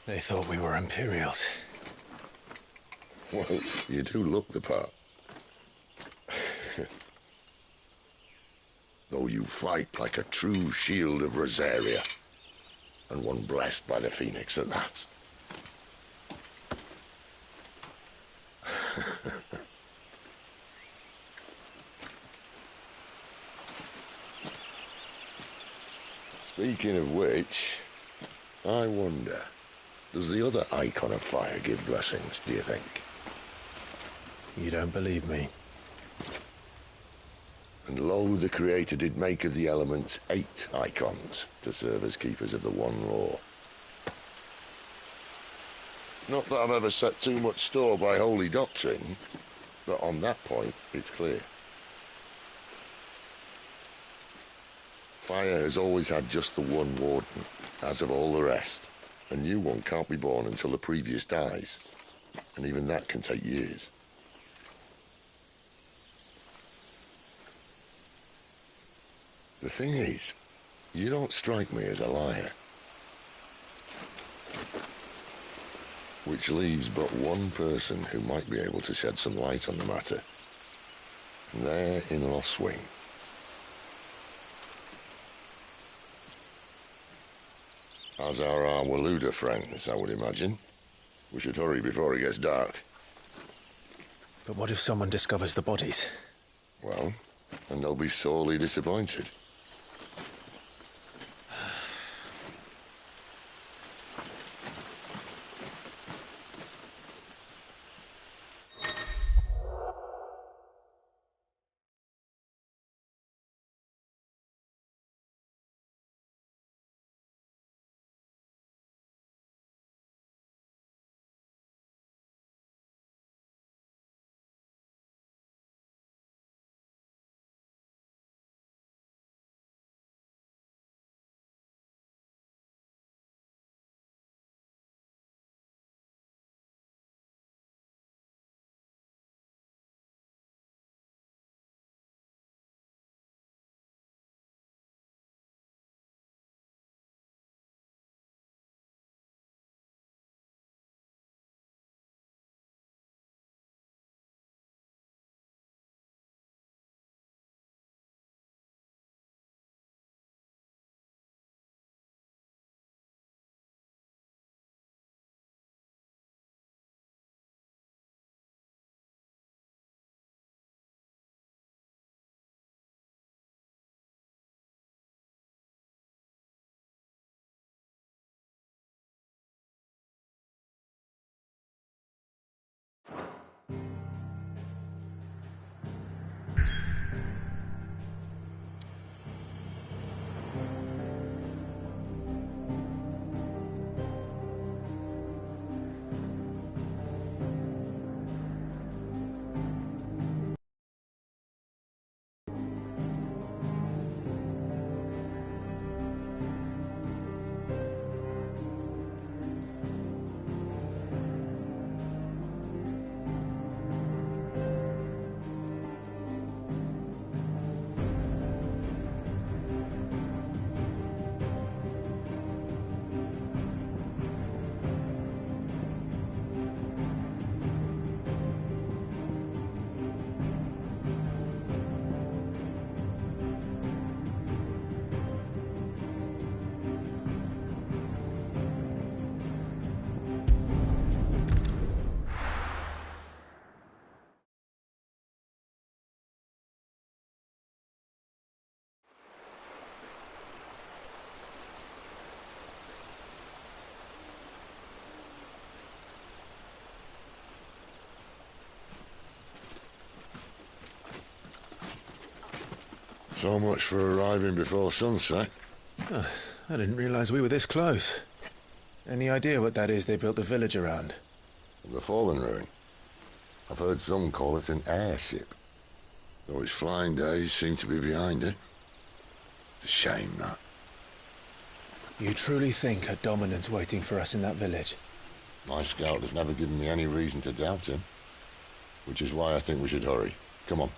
They thought we were Imperials. Well, you do look the part. Though you fight like a true shield of Rosaria. And one blessed by the Phoenix at that. Speaking of which, I wonder, does the other icon of fire give blessings, do you think? You don't believe me? And lo, the Creator did make of the elements 8 icons to serve as keepers of the one law. Not that I've ever set too much store by holy doctrine, but on that point, it's clear. Fire has always had just the one warden, as of all the rest. A new one can't be born until the previous dies, and even that can take years. The thing is, you don't strike me as a liar. Which leaves but one person who might be able to shed some light on the matter. And they're in Lost Swing. As are our Waluda friends, I would imagine. We should hurry before it gets dark. But what if someone discovers the bodies? Well, and they'll be sorely disappointed. So much for arriving before sunset. Oh, I didn't realize we were this close. Any idea what that is they built the village around? The fallen ruin. I've heard some call it an airship. Though its flying days seem to be behind it. It's a shame, that. You truly think a dominant's waiting for us in that village? My scout has never given me any reason to doubt him. Which is why I think we should hurry. Come on.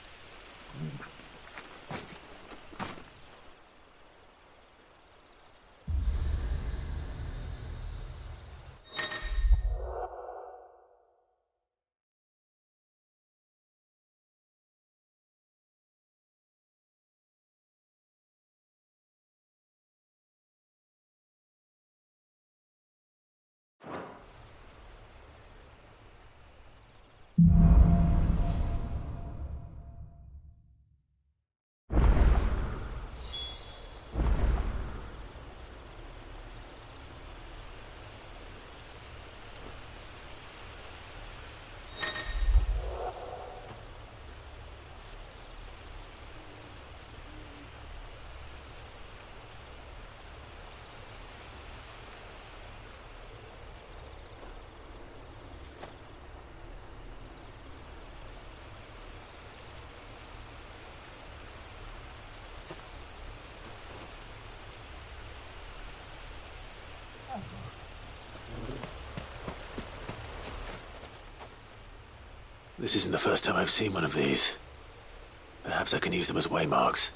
This isn't the first time I've seen one of these. Perhaps I can use them as waymarks.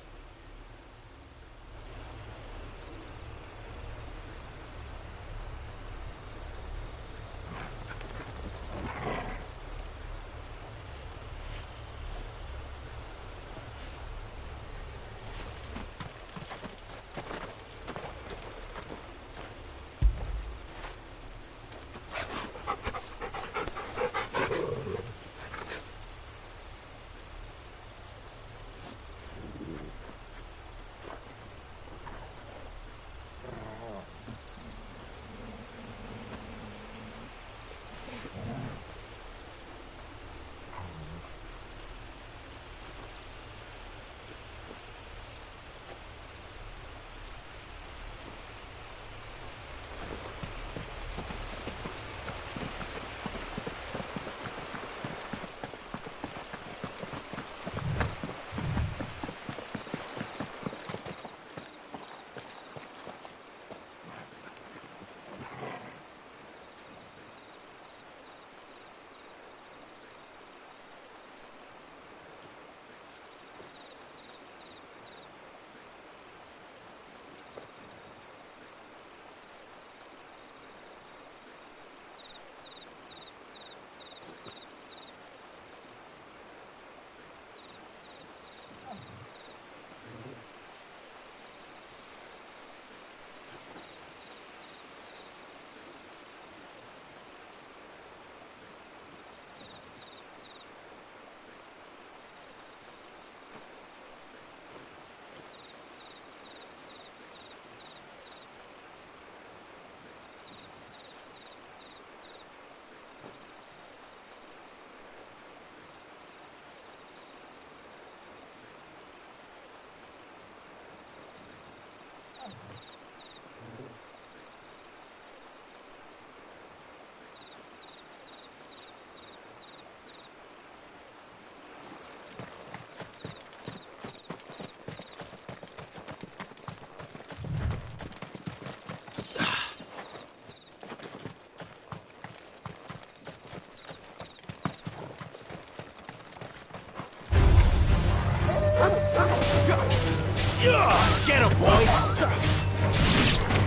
Get him, boy!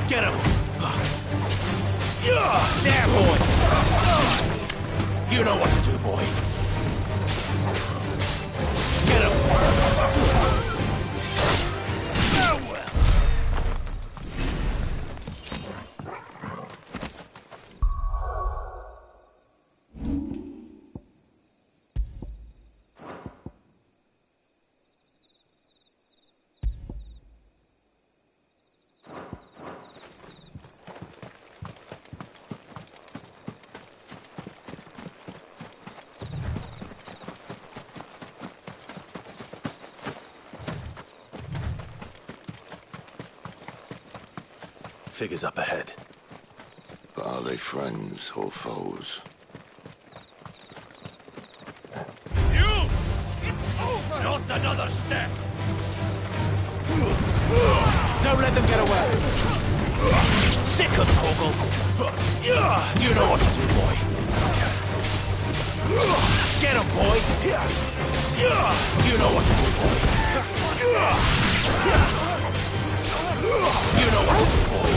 Get him! There, boy! You know what to do, boy. Get him! Oh, well. Figures up ahead. But are they friends or foes? You! It's over! Not another step! Don't let them get away! Sick of Torgal! You know what to do, boy! Get him, boy! You know what to do, boy! You know what to do, boy!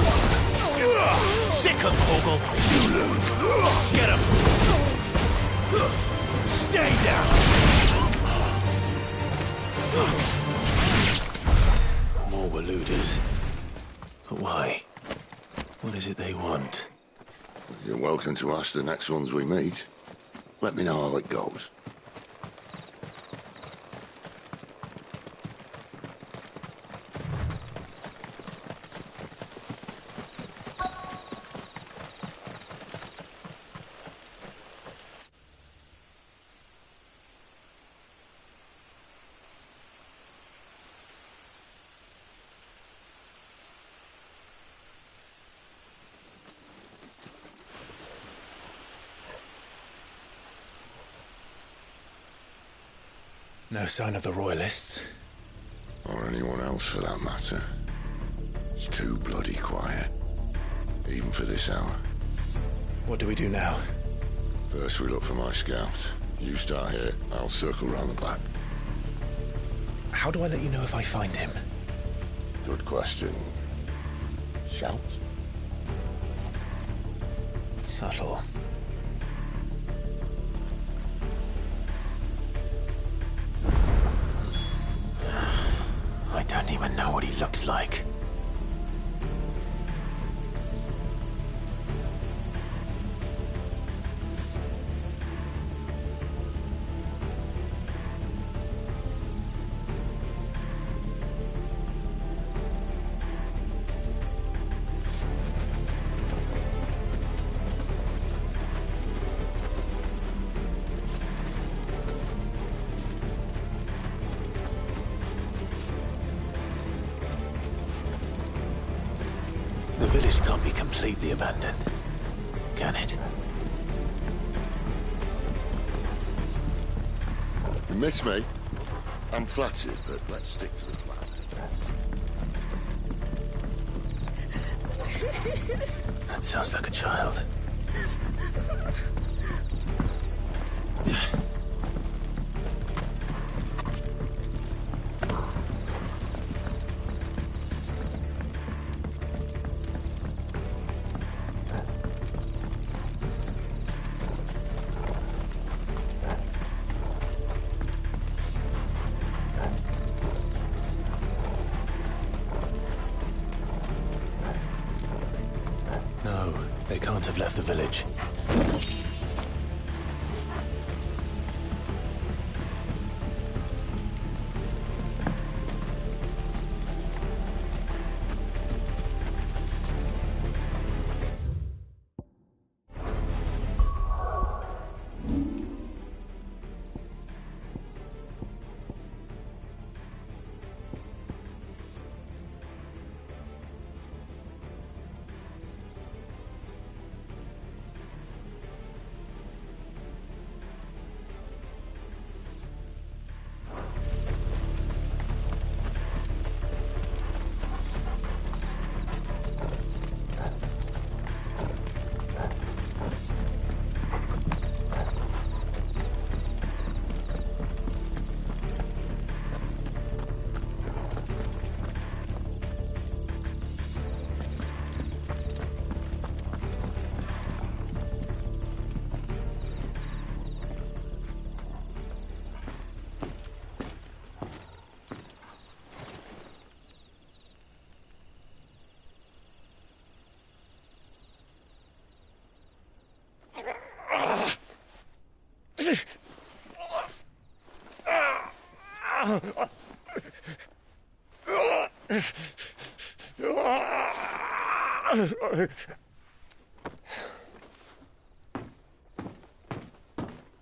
Sick of Torgal! You lose! Get him! Stay down! More Waluders. But why? What is it they want? You're welcome to ask the next ones we meet. Let me know how it goes. No sign of the Royalists. Or anyone else for that matter. It's too bloody quiet. Even for this hour. What do we do now? First we look for my scouts. You start here, I'll circle round the back. How do I let you know if I find him? Good question. Shout? Subtle. I don't even know what he looks like. The village can't be completely abandoned, can it? You miss me? I'm flattered, but let's stick to the plan. That sounds like a child. No, they can't have left the village.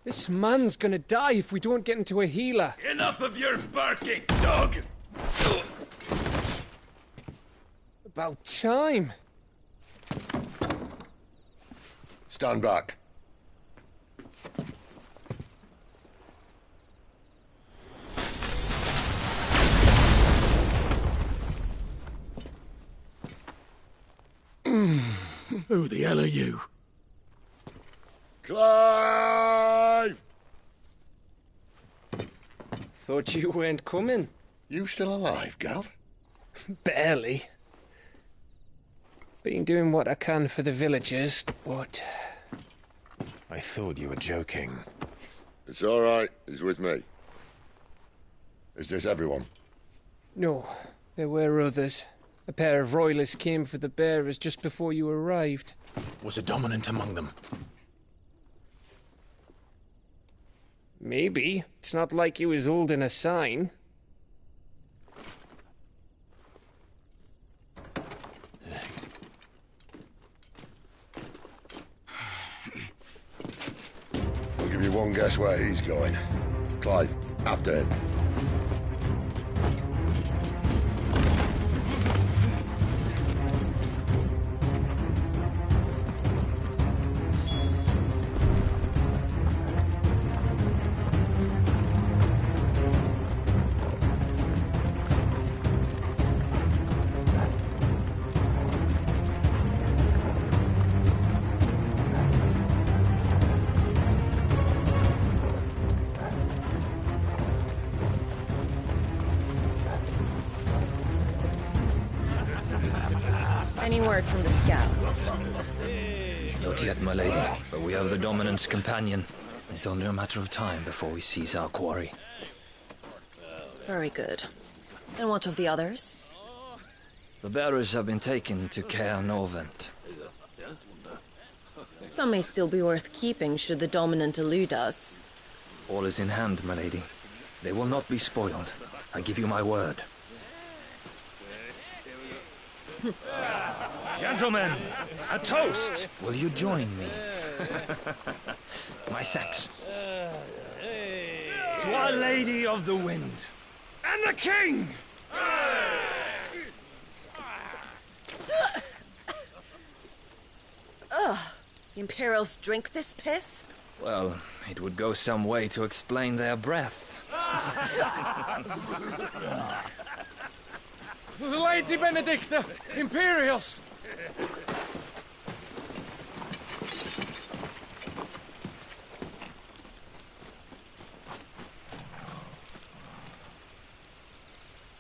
This man's gonna die if we don't get into a healer. Enough of your barking, dog! About time. Stand back. Who the hell are you? Clive! Thought you weren't coming. You still alive, Gav? Barely. Been doing what I can for the villagers, but... I thought you were joking. It's all right. He's with me. Is this everyone? No, there were others. A pair of royalists came for the bearers just before you arrived. Was a dominant among them? Maybe. It's not like he was holding a sign. I'll give you one guess where he's going. Clive, after him. Any word from the scouts? Not yet, my lady, but we have the Dominant's companion. It's only a matter of time before we seize our quarry. Very good. And what of the others? The bearers have been taken to Caer Norvent. Some may still be worth keeping should the Dominant elude us. All is in hand, my lady. They will not be spoiled. I give you my word. Gentlemen, a toast! Will you join me? My thanks. To Our Lady of the Wind. And the King! Ugh. The Imperials drink this piss? Well, it would go some way to explain their breath. Lady Benedicta! Imperials!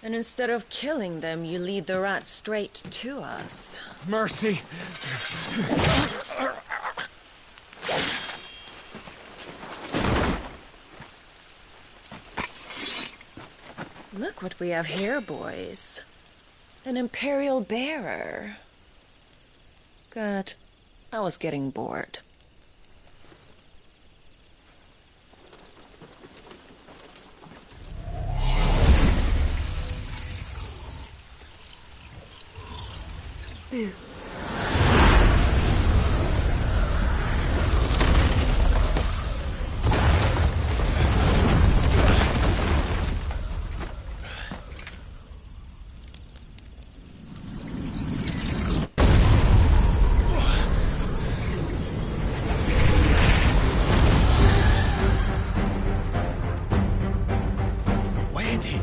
And instead of killing them, you lead the rats straight to us. Mercy! Look what we have here, boys. An Imperial bearer. Good. I was getting bored. Boo. Where did...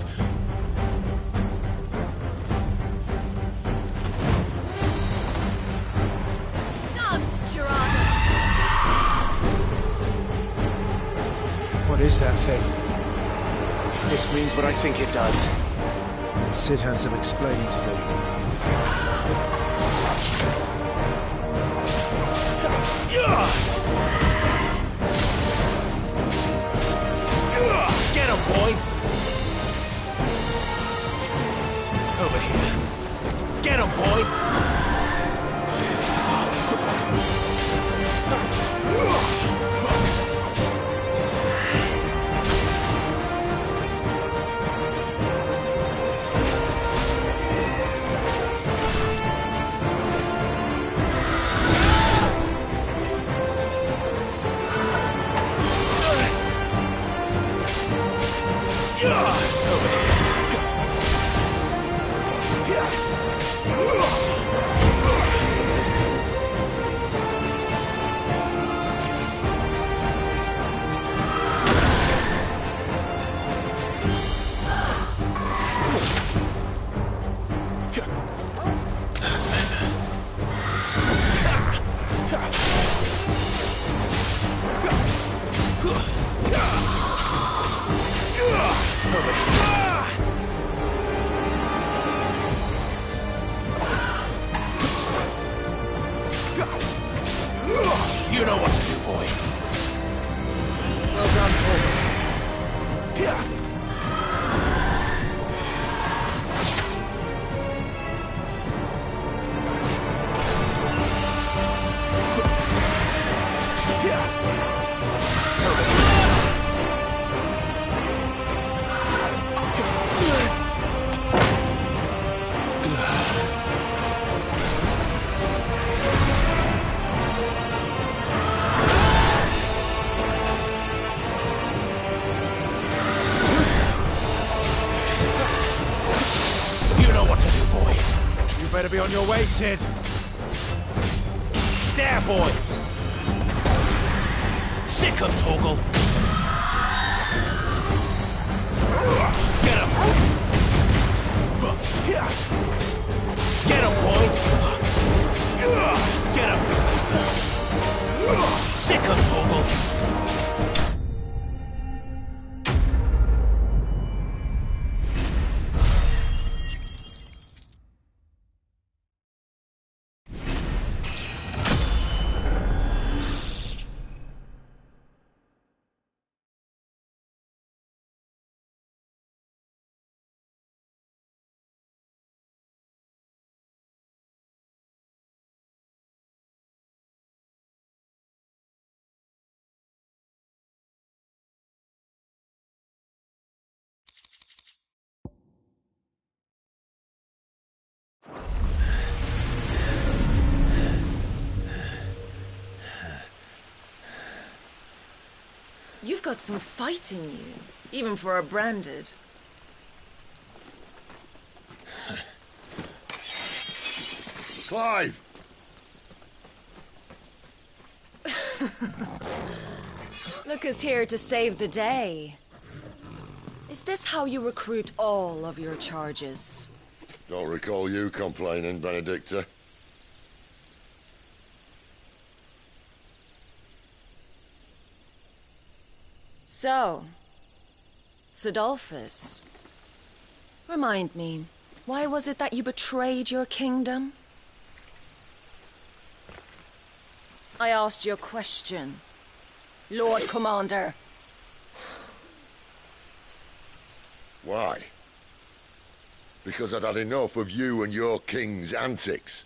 What is that thing? If this means what I think it does, then Sid has some explaining to Get him, boy! Over here. Get him, boy! You know what to do, boy. Well done, Paul. Better be on your way, Sid. There, boy. Sick him, Torgal. Get him. Get him, boy. Get him. Sick him, Torgal. You've got some fight in you, even for a branded. Clive! Look who's here to save the day. Is this how you recruit all of your charges? Don't recall you complaining, Benedicta. So, Sidolphus, remind me, why was it that you betrayed your kingdom? I asked you a question, Lord Commander. Why? Because I'd had enough of you and your king's antics.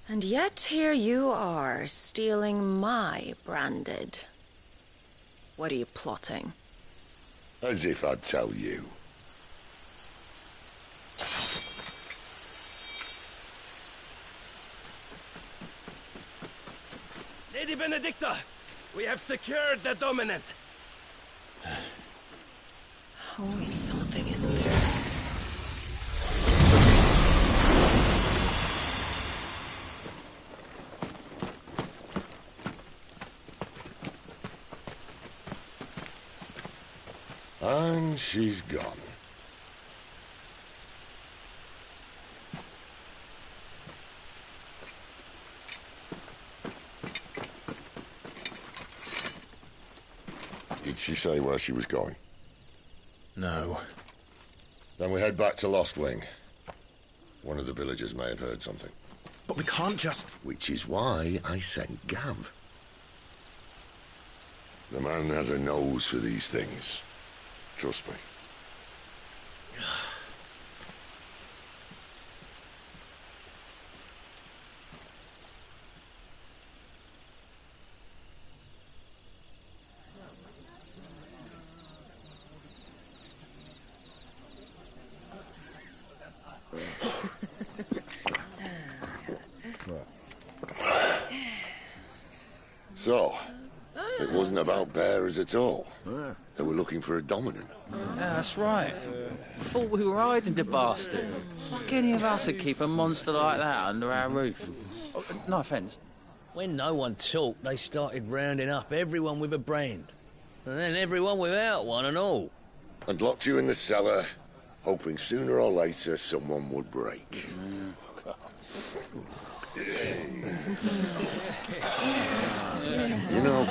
And yet here you are, stealing my branded. What are you plotting? As if I'd tell you. Lady Benedicta, we have secured the dominant. Always something, isn't there? And she's gone. Did she say where she was going? No. Then we head back to Lost Wing. One of the villagers may have heard something. But we can't just... Which is why I sent Gav. The man has a nose for these things. Trust me. So, it wasn't about bearers at all. They were looking for a dominant. Yeah, that's right. Thought we were hiding the bastard. Like any of us would keep a monster like that under our roof. Oh, no offence. When no one talked, they started rounding up everyone with a brand. And then everyone without one and all. And locked you in the cellar, hoping sooner or later someone would break. You know,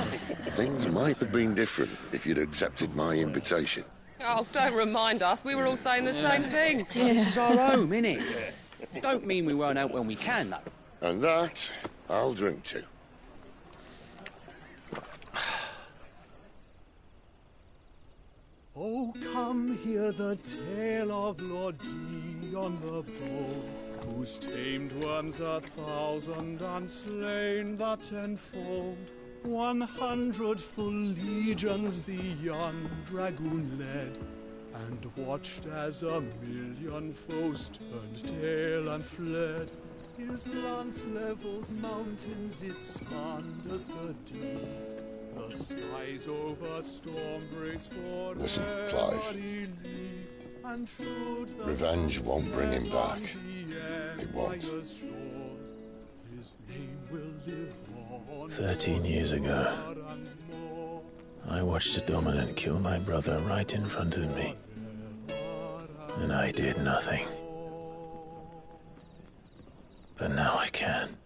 things might have been different if you'd accepted my invitation. Oh, don't remind us. We were all saying the same thing. This is our home, innit? Don't mean we won't help when we can, though. And that, I'll drink to. Oh, come hear the tale of Lord D on the bold, whose tamed worms 1,000 and slain the tenfold. 100 full legions the young dragoon led, and watched as 1,000,000 foes turned tail and fled. His lance levels mountains, it slanders the deep. The skies over storm breaks for Listen, Clive. Revenge won't bring him back. It won't. 13 years ago, I watched a dominant kill my brother right in front of me. And I did nothing. But now I can.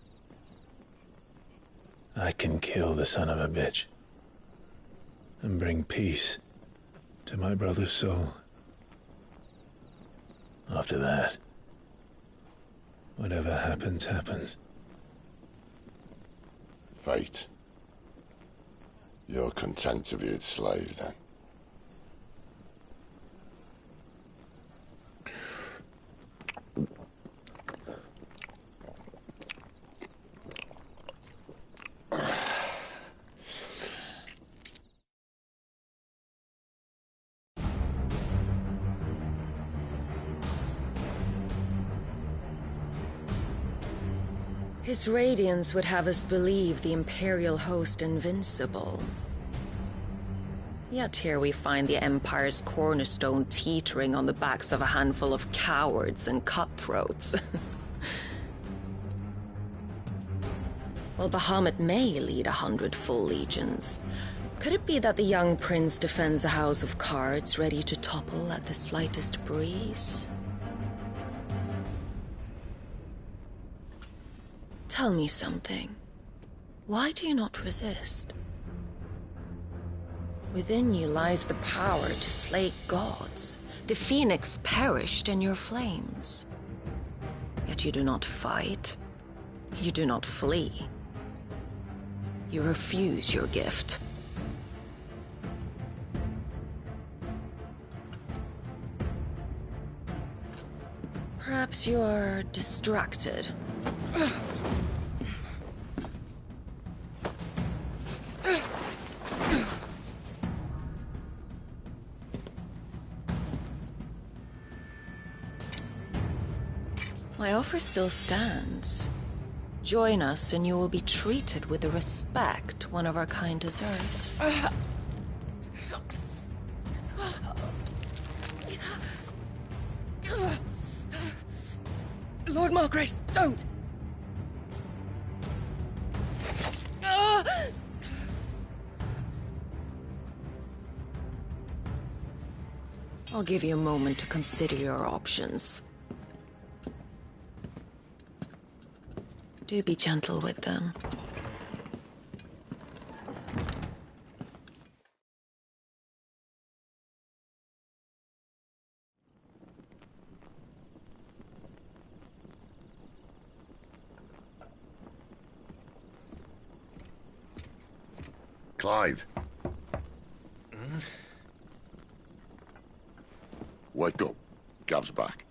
I can kill the son of a bitch. And bring peace to my brother's soul. After that, whatever happens, happens. Fate. You're content to be its slave, then? His radiance would have us believe the Imperial host invincible. Yet here we find the Empire's cornerstone teetering on the backs of a handful of cowards and cutthroats. While Bahamut may lead 100 full legions, could it be that the young prince defends a house of cards ready to topple at the slightest breeze? Tell me something. Why do you not resist? Within you lies the power to slay gods. The phoenix perished in your flames. Yet you do not fight. You do not flee. You refuse your gift. Perhaps you're distracted. My offer still stands. Join us and you will be treated with the respect one of our kind deserves. Lord Margrace, don't! I'll give you a moment to consider your options. Do be gentle with them. Clive. Wake up. Gav's back.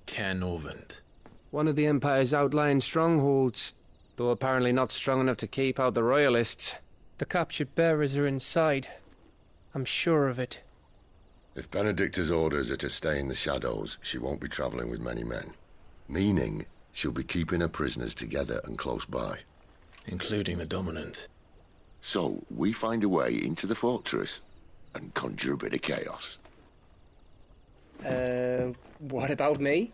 Canovant. One of the Empire's outlying strongholds, though apparently not strong enough to keep out the Royalists. The captured bearers are inside. I'm sure of it. If Benedicta's orders are to stay in the shadows, she won't be travelling with many men. Meaning, she'll be keeping her prisoners together and close by. Including the Dominant. So, we find a way into the fortress and conjure a bit of chaos. What about me?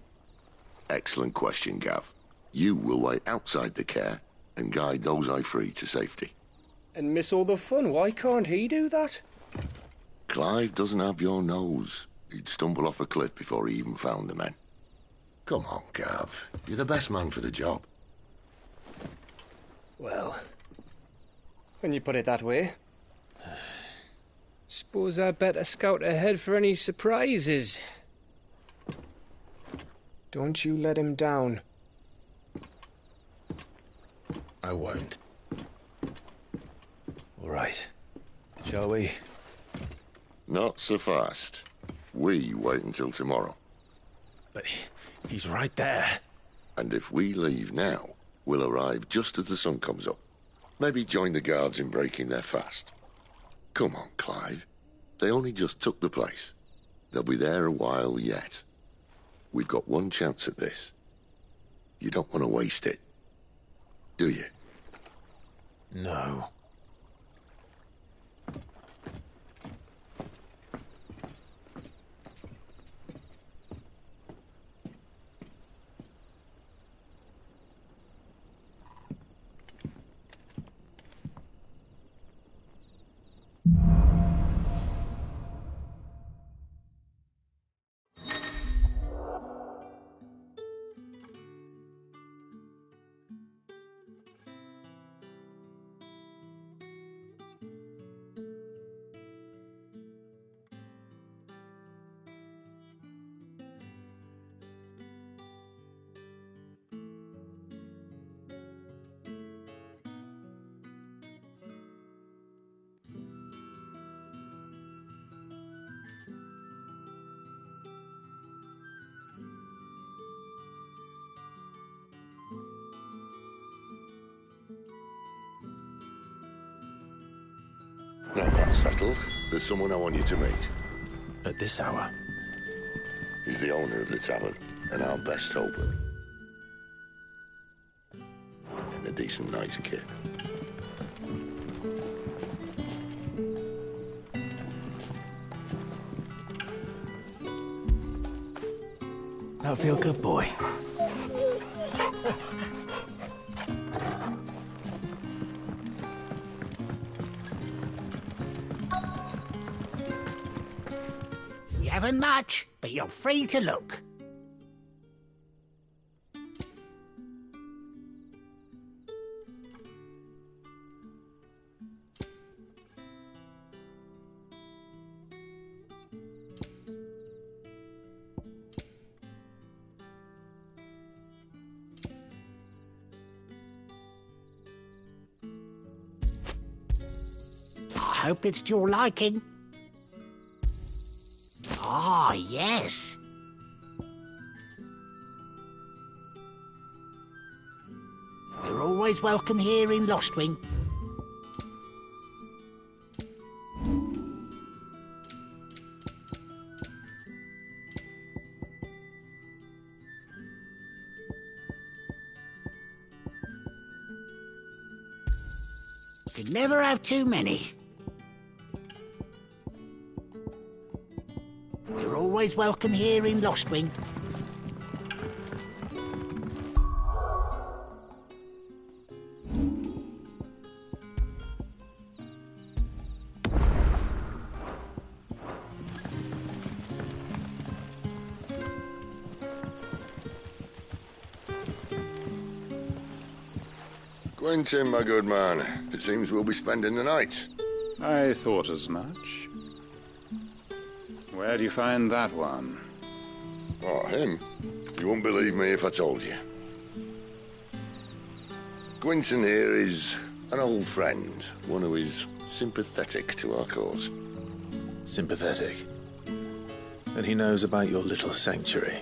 Excellent question, Gav. You will wait outside the care and guide those I free to safety. And miss all the fun. Why can't he do that? Clive doesn't have your nose. He'd stumble off a cliff before he even found the men. Come on, Gav. You're the best man for the job. Well, when you put it that way. Suppose I'd better scout ahead for any surprises. Don't you let him down. I won't. All right. Shall we? Not so fast. We wait until tomorrow. But he's right there. And if we leave now, we'll arrive just as the sun comes up. Maybe join the guards in breaking their fast. Come on, Clive. They only just took the place. They'll be there a while yet. We've got one chance at this. You don't want to waste it, do you? No. Settled. There's someone I want you to meet. At this hour? He's the owner of the tavern, and our best helper. And a decent, nice kid. That'll feel good, boy. We haven't much, but you're free to look. I hope it's to your liking. Ah, yes. You're always welcome here in Lostwing. Could never have too many. You're always welcome here in Lostwing. Quentin, my good man. It seems we'll be spending the night. I thought as much. Where do you find that one? Oh, him? You wouldn't believe me if I told you. Quentin here is an old friend, one who is sympathetic to our cause. Sympathetic? And he knows about your little sanctuary.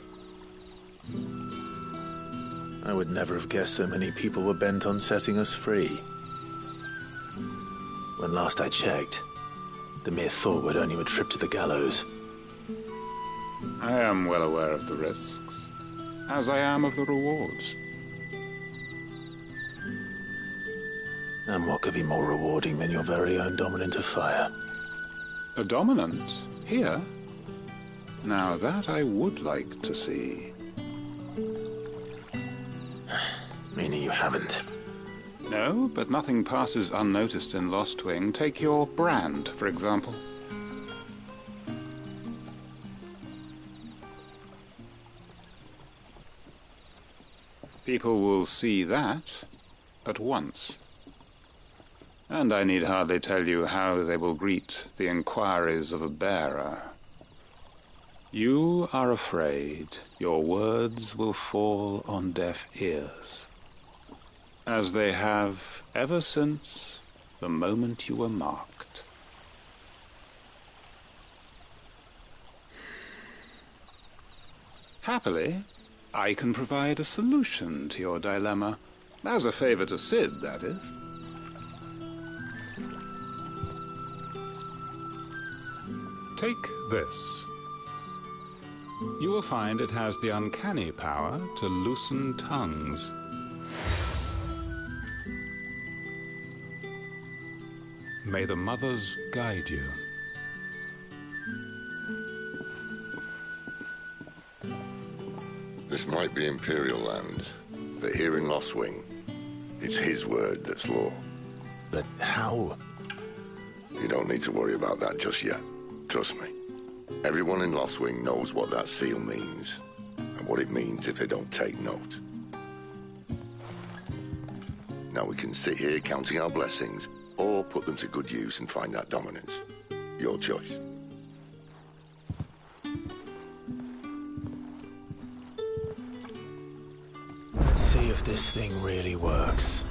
I would never have guessed so many people were bent on setting us free. When last I checked, the mere thought would earn you a trip to the gallows. I am well aware of the risks, as I am of the rewards. And what could be more rewarding than your very own dominant of fire? A dominant? Here? Now that I would like to see. Meaning you haven't? No, but nothing passes unnoticed in Lostwing. Take your brand, for example. People will see that at once. And I need hardly tell you how they will greet the inquiries of a bearer. You are afraid your words will fall on deaf ears, as they have ever since the moment you were marked. Happily, I can provide a solution to your dilemma, as a favor to Sid, that is. Take this. You will find it has the uncanny power to loosen tongues. May the mothers guide you. This might be Imperial land, but here in Lostwing, it's his word that's law. But how? You don't need to worry about that just yet. Trust me. Everyone in Lostwing knows what that seal means, and what it means if they don't take note. Now we can sit here counting our blessings, or put them to good use and find that dominance. Your choice. Let's see if this thing really works.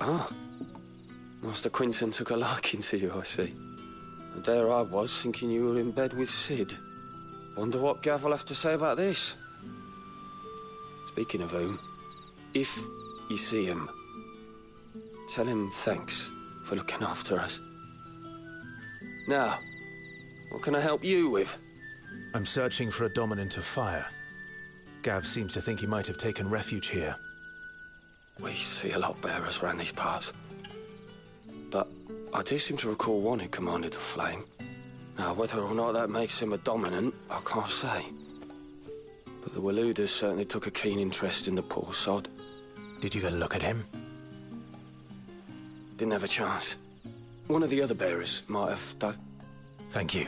Ah. Master Quinton took a liking to you, I see. And there I was, thinking you were in bed with Sid. Wonder what Gav will have to say about this. Speaking of whom, if you see him, tell him thanks for looking after us. Now, what can I help you with? I'm searching for a dominant of fire. Gav seems to think he might have taken refuge here. We see a lot bearers around these parts. But I do seem to recall one who commanded the flame. Now, whether or not that makes him a dominant, I can't say. But the Waluders certainly took a keen interest in the poor sod. Did you get a look at him? Didn't have a chance. One of the other bearers might have, though. Thank you.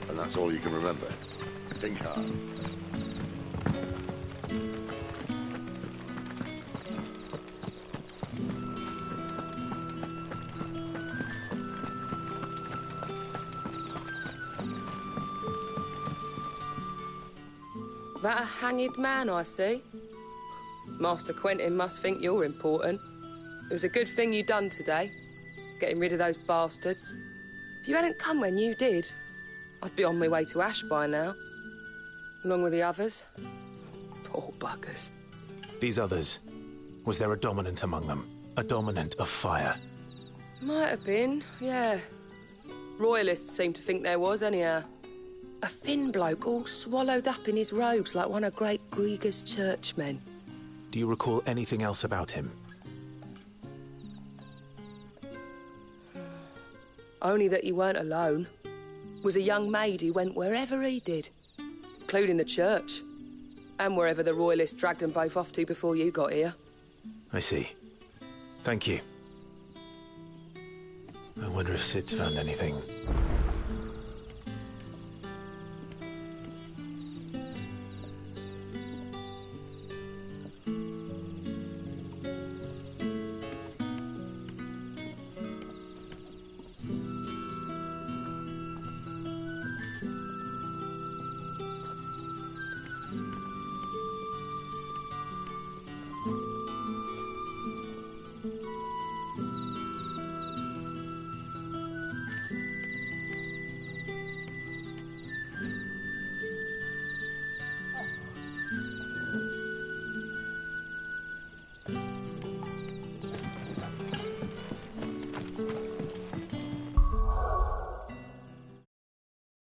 And that's all you can remember? Think hard. That a hanged man, I see. Master Quentin must think you're important. It was a good thing you done today, getting rid of those bastards. If you hadn't come when you did, I'd be on my way to Ash by now, along with the others. Poor buggers. These others, was there a dominant among them? A dominant of fire? Might have been, yeah. Royalists seem to think there was, anyhow. A thin bloke all swallowed up in his robes like one of Great Grieger's churchmen. Do you recall anything else about him? Only that he weren't alone. Was a young maid who went wherever he did, including the church, and wherever the Royalists dragged them both off to before you got here. I see. Thank you. I wonder if Sid's found anything.